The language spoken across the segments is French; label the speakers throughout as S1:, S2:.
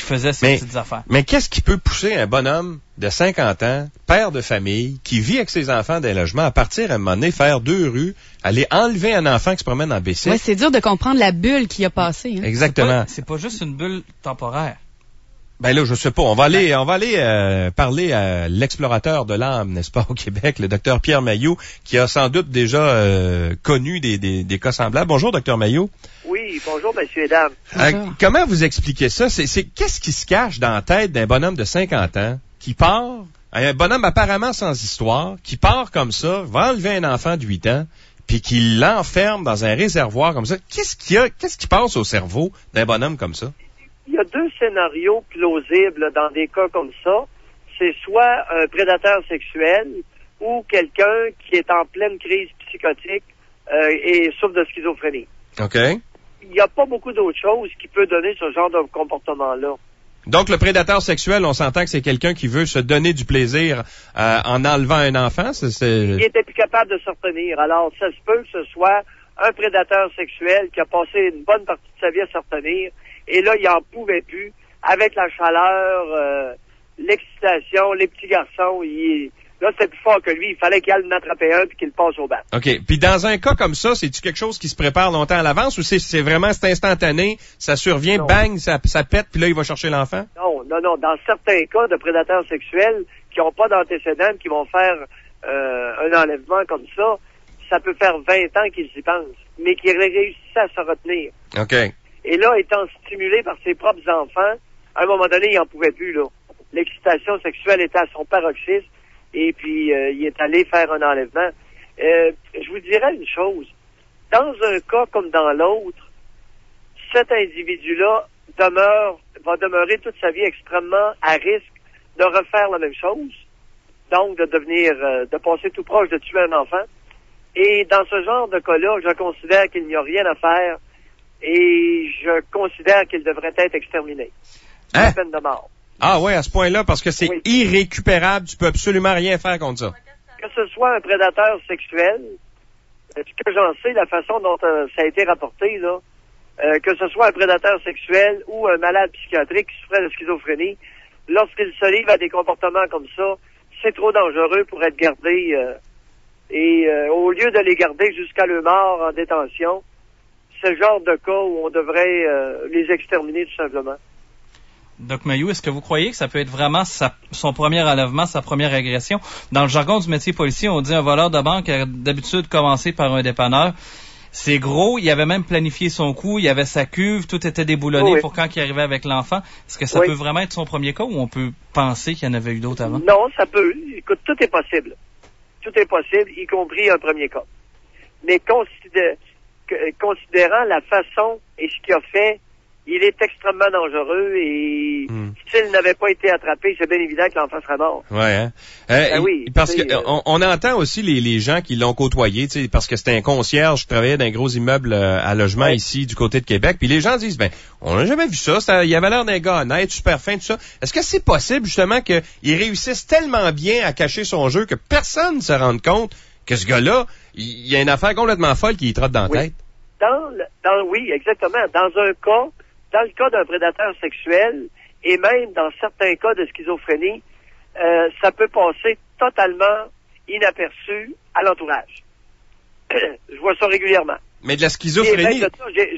S1: faisait ces petites affaires.
S2: Mais qu'est-ce qui peut pousser un bonhomme de 50 ans, père de famille, qui vit avec ses enfants dans un logement, à partir à un moment donné, faire 2 rues, aller enlever un enfant qui se promène en bicycle?
S3: Oui, c'est dur de comprendre la bulle qui a passé. Hein.
S2: Exactement.
S1: C'est pas juste une bulle temporaire.
S2: Ben là, je sais pas. On va aller parler à l'explorateur de l'âme, n'est-ce pas, au Québec, le docteur Pierre Mailloux, qui a sans doute déjà connu des cas semblables. Bonjour, docteur Mailloux.
S4: Oui, bonjour, messieurs et dames.
S2: Comment vous expliquez ça? C'est qu'est-ce qui se cache dans la tête d'un bonhomme de 50 ans qui part, un bonhomme apparemment sans histoire, qui part comme ça, va enlever un enfant de 8 ans, puis qui l'enferme dans un réservoir comme ça? Qu'est-ce qui passe au cerveau d'un bonhomme comme ça?
S4: Il y a 2 scénarios plausibles dans des cas comme ça. C'est soit un prédateur sexuel ou quelqu'un qui est en pleine crise psychotique et souffre de schizophrénie.
S2: OK.
S4: Il n'y a pas beaucoup d'autres choses qui peut donner ce genre de comportement-là.
S2: Donc, le prédateur sexuel, on s'entend que c'est quelqu'un qui veut se donner du plaisir en enlevant un enfant?
S4: Il était plus capable de se retenir. Alors, ça se peut que ce soit un prédateur sexuel qui a passé une bonne partie de sa vie à se retenir. Et là, il n'en pouvait plus. Avec la chaleur, l'excitation, les petits garçons, là, c'était plus fort que lui. Il fallait qu'il aille en attraper un puis qu'il passe au banc.
S2: OK. Puis dans un cas comme ça, c'est-tu quelque chose qui se prépare longtemps à l'avance ou c'est vraiment c'est instantané, ça survient,
S4: non.
S2: Bang, ça pète, puis là, il va chercher l'enfant?
S4: Non. Dans certains cas de prédateurs sexuels qui n'ont pas d'antécédents, qui vont faire un enlèvement comme ça peut faire 20 ans qu'ils y pensent, mais qu'ils réussissent à se retenir.
S2: OK.
S4: Et là, étant stimulé par ses propres enfants, à un moment donné, il n'en pouvait plus, là. L'excitation sexuelle était à son paroxysme, et puis il est allé faire un enlèvement. Je vous dirais une chose. Dans un cas comme dans l'autre, cet individu-là va demeurer toute sa vie extrêmement à risque de refaire la même chose, donc de passer tout proche de tuer un enfant. Et dans ce genre de cas-là, je considère qu'il n'y a rien à faire et je considère qu'il devrait être exterminé. La peine de mort.
S2: Ah ouais, à ce point-là, parce que c'est irrécupérable, tu peux absolument rien faire contre ça.
S4: Que ce soit un prédateur sexuel, ce que j'en sais, la façon dont ça a été rapporté, là, que ce soit un prédateur sexuel ou un malade psychiatrique qui souffrait de schizophrénie, lorsqu'il se livre à des comportements comme ça, c'est trop dangereux pour être gardé. Au lieu de les garder jusqu'à leur mort en détention, c'est le genre de cas où on devrait les exterminer tout simplement.
S1: Doc Mailloux, est-ce que vous croyez que ça peut être vraiment son premier enlèvement, sa première agression? Dans le jargon du métier policier, on dit un voleur de banque a d'habitude commencé par un dépanneur. C'est gros, il avait même planifié son coup, il avait sa cuve, tout était déboulonné pour quand il arrivait avec l'enfant. Est-ce que ça peut vraiment être son premier cas ou on peut penser qu'il y en avait eu d'autres avant?
S4: Non, ça peut. Écoute, tout est possible. Tout est possible, y compris un premier cas. Mais considérant la façon et ce qu'il a fait, il est extrêmement dangereux et s'il n'avait pas été attrapé, c'est bien évident que l'enfant serait mort.
S2: Ouais, hein?
S4: Oui,
S2: parce que on entend aussi les gens qui l'ont côtoyé, tu sais, parce que c'était un concierge qui travaillait dans un gros immeuble à logement ici du côté de Québec. Puis les gens disent, on n'a jamais vu ça. Il avait l'air d'un gars honnête, super fin, tout ça. Est-ce que c'est possible justement qu'il réussisse tellement bien à cacher son jeu que personne ne se rende compte que ce gars-là, il y a une affaire complètement folle qui lui trotte dans la tête?
S4: Oui, exactement. Dans le cas d'un prédateur sexuel, et même dans certains cas de schizophrénie, ça peut passer totalement inaperçu à l'entourage. Je vois ça régulièrement.
S2: Mais de la schizophrénie...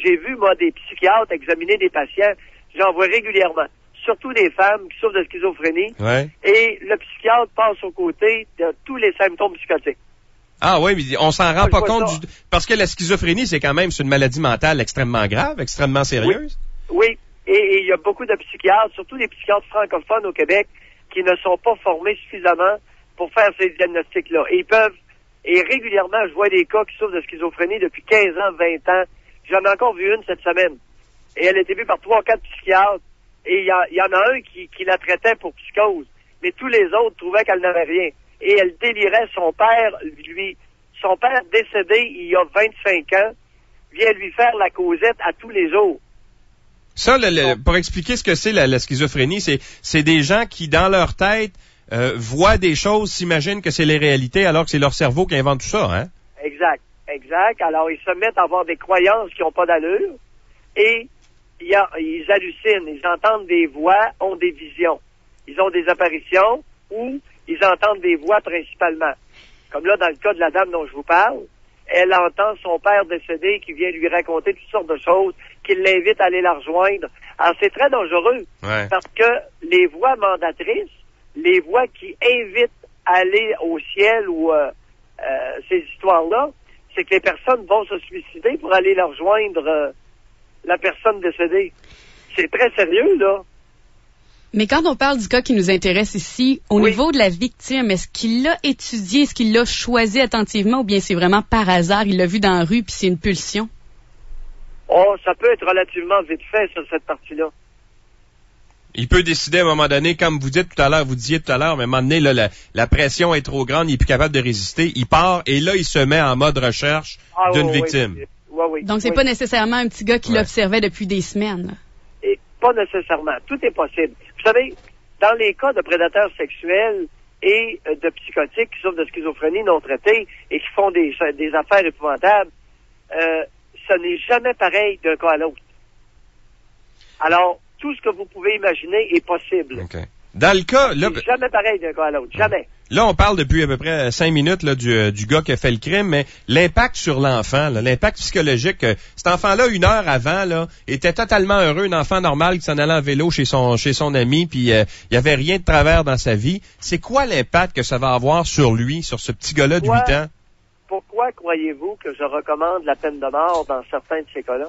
S4: J'ai vu, moi, des psychiatres examiner des patients, j'en vois régulièrement. Surtout des femmes qui souffrent de schizophrénie.
S2: Ouais.
S4: Et le psychiatre passe aux côtés de tous les symptômes psychotiques.
S2: Ah oui, mais on s'en rend pas compte parce que la schizophrénie, c'est quand même une maladie mentale extrêmement grave, extrêmement sérieuse.
S4: Oui. Et il y a beaucoup de psychiatres, surtout les psychiatres francophones au Québec, qui ne sont pas formés suffisamment pour faire ces diagnostics-là. Et régulièrement, je vois des cas qui souffrent de schizophrénie depuis 15 ans, 20 ans. J'en ai encore vu une cette semaine. Et elle a été vue par 3 ou 4 psychiatres. Et il y en a un qui la traitait pour psychose. Mais tous les autres trouvaient qu'elle n'avait rien. Et elle délirait. Son père décédé il y a 25 ans, vient lui faire la causette à tous les jours.
S2: Ça, pour expliquer ce que c'est la schizophrénie, c'est des gens qui, dans leur tête, voient des choses, s'imaginent que c'est les réalités, alors que c'est leur cerveau qui invente tout ça, hein?
S4: Exact. Alors, ils se mettent à avoir des croyances qui n'ont pas d'allure et ils hallucinent, ils entendent des voix, ont des visions. Ils ont des apparitions ou ils entendent des voix principalement. Comme là, dans le cas de la dame dont je vous parle, elle entend son père décédé qui vient lui raconter toutes sortes de choses, qui l'invite à aller la rejoindre. Alors, c'est très dangereux parce que les voix mandatrices, les voix qui invitent à aller au ciel ou ces histoires-là, c'est que les personnes vont se suicider pour aller la rejoindre la personne décédée. C'est très sérieux, là.
S3: Mais quand on parle du cas qui nous intéresse ici, au niveau de la victime, est-ce qu'il l'a étudié, est-ce qu'il l'a choisi attentivement ou bien c'est vraiment par hasard, il l'a vu dans la rue puis c'est une pulsion?
S4: Oh, ça peut être relativement vite fait sur cette partie-là.
S2: Il peut décider à un moment donné, comme vous disiez tout à l'heure, mais à un moment donné, là, la pression est trop grande, il est plus capable de résister, il part et là, il se met en mode recherche d'une victime.
S4: Oui.
S3: Donc, c'est pas nécessairement un petit gars qui l'observait depuis des semaines.
S4: Et pas nécessairement. Tout est possible. Vous savez, dans les cas de prédateurs sexuels et de psychotiques qui souffrent de schizophrénie non traitée et qui font des affaires épouvantables, ce n'est jamais pareil d'un cas à l'autre. Alors, tout ce que vous pouvez imaginer est possible.
S2: Okay. Dans le cas, là,
S4: c'est jamais pareil d'un cas à l'autre. Jamais.
S2: Là, on parle depuis à peu près 5 minutes là, du gars qui a fait le crime, mais l'impact sur l'enfant, l'impact psychologique, cet enfant-là, 1 heure avant, là, était totalement heureux, un enfant normal qui s'en allait en vélo chez son ami, puis il y avait rien de travers dans sa vie. C'est quoi l'impact que ça va avoir sur lui, sur ce petit gars-là de 8 ans?
S4: Pourquoi croyez-vous que je recommande la peine de mort dans certains de ces cas-là?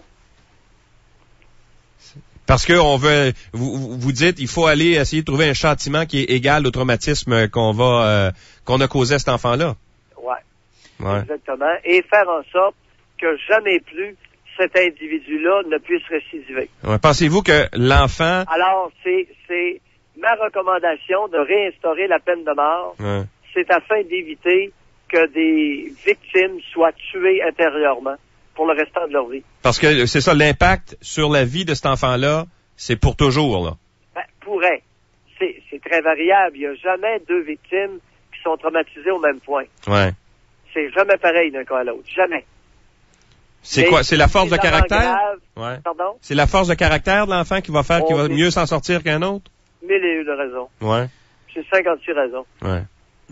S2: Parce que on veut, vous dites, il faut aller essayer de trouver un châtiment qui est égal au traumatisme qu'on a causé à cet enfant-là. Ouais.
S4: Exactement. Et faire en sorte que jamais plus cet individu-là ne puisse récidiver.
S2: Ouais. Pensez-vous que l'enfant...
S4: Alors, c'est ma recommandation de réinstaurer la peine de mort.
S2: Ouais.
S4: C'est afin d'éviter que des victimes soient tuées intérieurement pour le restant de leur vie.
S2: Parce que c'est ça, l'impact sur la vie de cet enfant-là, c'est pour toujours, là.
S4: Pourrait. C'est très variable. Il n'y a jamais 2 victimes qui sont traumatisées au même point.
S2: Ouais.
S4: C'est jamais pareil d'un cas à l'autre. Jamais.
S2: C'est quoi? C'est la force de caractère?
S4: Ouais. Pardon?
S2: C'est la force de caractère de l'enfant qui va faire qu'il va mieux s'en sortir qu'un autre?
S4: 1001 raisons.
S2: Ouais.
S4: J'ai 56 raisons.
S2: Ouais.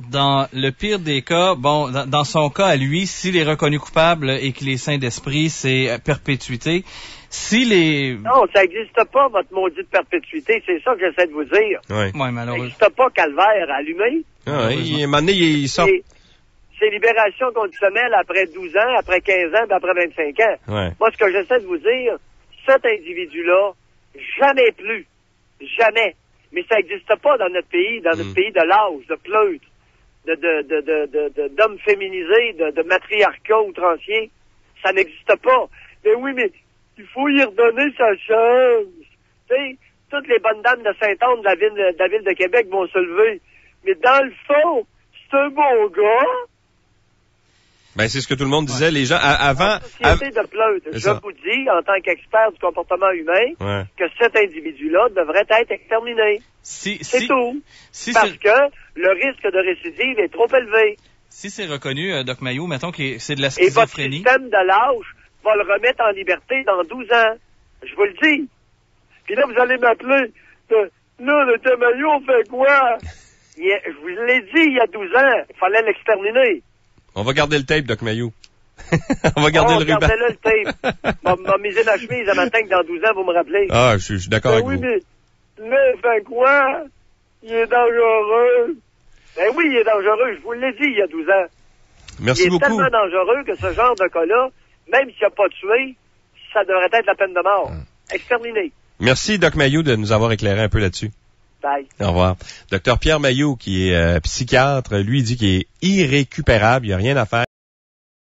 S1: Dans le pire des cas, bon, dans son cas à lui, s'il est reconnu coupable et qu'il est saint d'esprit, c'est perpétuité.
S4: Non, ça n'existe pas, votre maudite perpétuité. C'est ça que j'essaie de vous dire.
S2: Oui.
S1: Ouais, malheureusement.
S4: Ça n'existe pas, calvaire allumé.
S2: Ah, oui, à un moment donné, il sort.
S4: C'est libération conditionnelle après 12 ans, après 15 ans, puis après 25 ans.
S2: Ouais.
S4: Moi, ce que j'essaie de vous dire, cet individu-là, jamais plus. Jamais. Mais ça n'existe pas dans notre pays pays de l'âge, de pleutre, d'hommes féminisés, de matriarcat outranciers. Ça n'existe pas. Mais oui, mais il faut y redonner sa chance. Tu sais, toutes les bonnes dames de Saint-Anne de la ville de Québec vont se lever. Mais dans le fond, c'est un bon gars.
S2: Ben, c'est ce que tout le monde disait. Les gens, avant...
S4: Société de pleutre. Je vous dis, en tant qu'expert du comportement humain, que cet individu-là devrait être exterminé. C'est tout. Parce que le risque de récidive est trop élevé.
S1: Si c'est reconnu, Doc Mayo, mettons que c'est de la schizophrénie.
S4: Et votre système de l'âge va le remettre en liberté dans 12 ans. Je vous le dis. Puis là, vous allez m'appeler. Là, le Doc Mayo, on fait quoi? Je vous l'ai dit il y a 12 ans. Il fallait l'exterminer.
S2: On va garder le tape, Doc Mayo. On va garder le ruban.
S4: Gardez-le le tape. M'a misé ma chemise à matin que dans 12 ans, vous me rappelez.
S2: Ah, je suis d'accord avec vous.
S4: Mais là, il fait quoi? Il est dangereux. Ben oui, il est dangereux. Je vous l'ai dit il y a 12 ans.
S2: Merci beaucoup.
S4: Il est tellement dangereux que ce genre de cas-là, même s'il n'a pas tué, ça devrait être la peine de mort. Exterminé.
S2: Merci, Doc Mayo, de nous avoir éclairé un peu là-dessus.
S4: Bye.
S2: Au revoir. Docteur Pierre Maillot, qui est psychiatre, lui, dit qu'il est irrécupérable, il n'y a rien à faire.